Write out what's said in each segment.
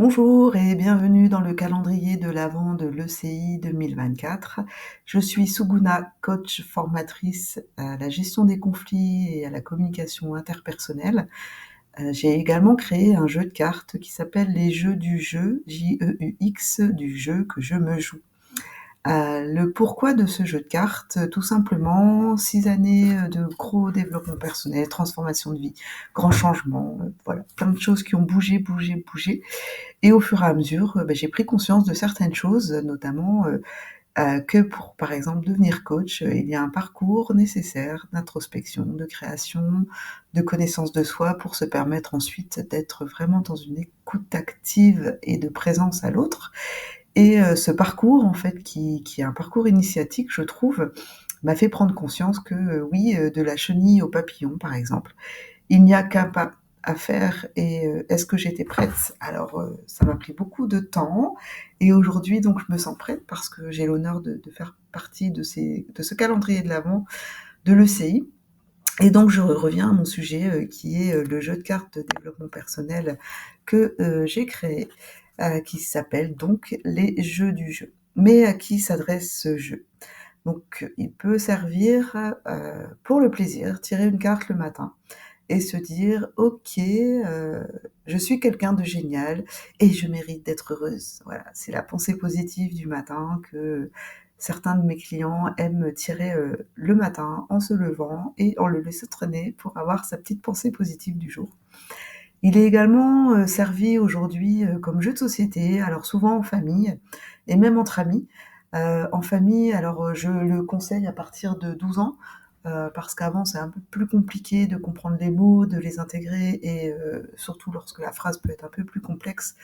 Bonjour et bienvenue dans le calendrier de l'Avent de l'ECI 2024. Je suis Suguna, coach formatrice à la gestion des conflits et à la communication interpersonnelle. J'ai également créé un jeu de cartes qui s'appelle les Jeux du jeu, J-E-U-X, du jeu que je me joue. Le pourquoi de ce jeu de cartes, tout simplement 6 années, de gros développement personnel, transformation de vie, grands changements, voilà, plein de choses qui ont bougé, bougé, bougé et au fur et à mesure, j'ai pris conscience de certaines choses, notamment, que pour, par exemple, devenir coach, il y a un parcours nécessaire d'introspection, de création, de connaissance de soi pour se permettre ensuite d'être vraiment dans une écoute active et de présence à l'autre et ce parcours, en fait, qui est un parcours initiatique, je trouve, m'a fait prendre conscience que, oui, de la chenille au papillon, par exemple, il n'y a qu'un pas à faire et est-ce que j'étais prête? Alors, ça m'a pris beaucoup de temps et aujourd'hui, donc je me sens prête parce que j'ai l'honneur de faire partie de ce calendrier de l'Avent de l'ECI et donc je reviens à mon sujet, qui est, le jeu de cartes de développement personnel que, j'ai créé, qui s'appelle donc les Jeux du jeu. Mais à qui s'adresse ce jeu? Donc, il peut servir, pour le plaisir, tirer une carte le matin et se dire: «OK, je suis quelqu'un de génial et je mérite d'être heureuse». Voilà, c'est la pensée positive du matin que certains de mes clients aiment tirer, le matin en se levant et en le laissant traîner pour avoir sa petite pensée positive du jour. Il est également, servi aujourd'hui, comme jeu de société, alors souvent en famille et même entre amis. En famille, alors, je le conseille à partir de 12 ans, parce qu'avant c'est un peu plus compliqué de comprendre les mots, de les intégrer et surtout lorsque la phrase peut être un peu plus complexe.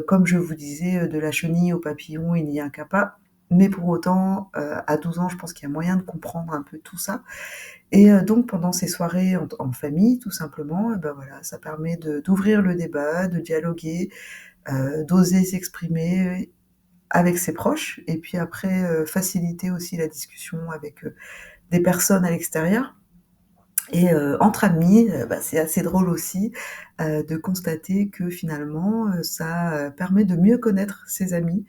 Comme je vous disais, de la chenille au papillon, il n'y a qu'un pas. Mais pour autant, à 12 ans, je pense qu'il y a moyen de comprendre un peu tout ça et donc pendant ces soirées en famille, tout simplement, et bah, voilà, ça permet d'ouvrir le débat, de dialoguer, d'oser s'exprimer avec ses proches et puis après, faciliter aussi la discussion avec, des personnes à l'extérieur et entre amis, c'est assez drôle aussi, de constater que finalement, ça, permet de mieux connaître ses amis,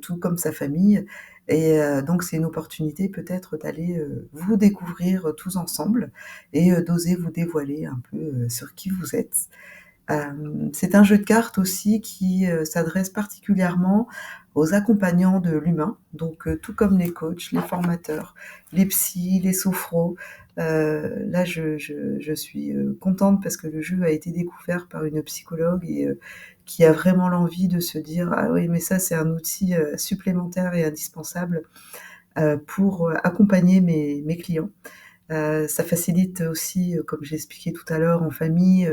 tout comme sa famille et donc c'est une opportunité peut-être d'aller, vous découvrir, tous ensemble et d'oser vous dévoiler un peu, sur qui vous êtes. C'est un jeu de cartes aussi qui, s'adresse particulièrement aux accompagnants de l'humain, donc tout comme les coachs, les formateurs, les psys, les sophros. Là, je suis, contente parce que le jeu a été découvert par une psychologue et qui a vraiment l'envie de se dire: «Ah oui, mais ça, c'est un outil, supplémentaire et indispensable, pour, accompagner mes clients». Ça facilite aussi, comme j'ai expliqué tout à l'heure en famille,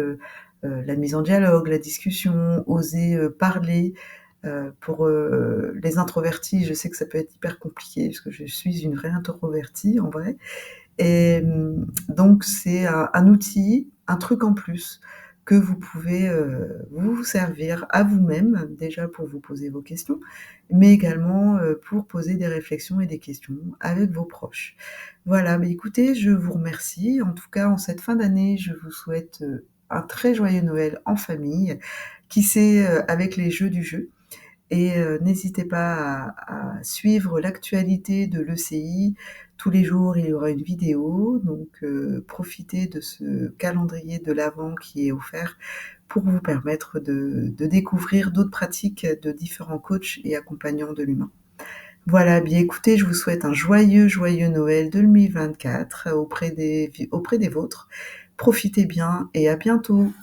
la mise en dialogue, la discussion, oser, parler. Pour, les introvertis, je sais que ça peut être hyper compliqué parce que je suis une vraie introvertie en vrai et donc c'est un outil, un truc en plus que vous pouvez, vous servir à vous-même, déjà pour vous poser vos questions, mais également, pour poser des réflexions et des questions avec vos proches. Voilà, mais écoutez, je vous remercie. En tout cas, en cette fin d'année, je vous souhaite, un très joyeux Noël en famille, qui sait, avec les jeux du jeu et n'hésitez pas à suivre l'actualité de l'ECI. Tous les jours, il y aura une vidéo, donc profitez de ce calendrier de l'Avent qui est offert pour vous permettre de découvrir d'autres pratiques de différents coachs et accompagnants de l'humain. Voilà, bien écoutez, je vous souhaite un joyeux, joyeux Noël 2024 auprès des vôtres. Profitez bien et à bientôt.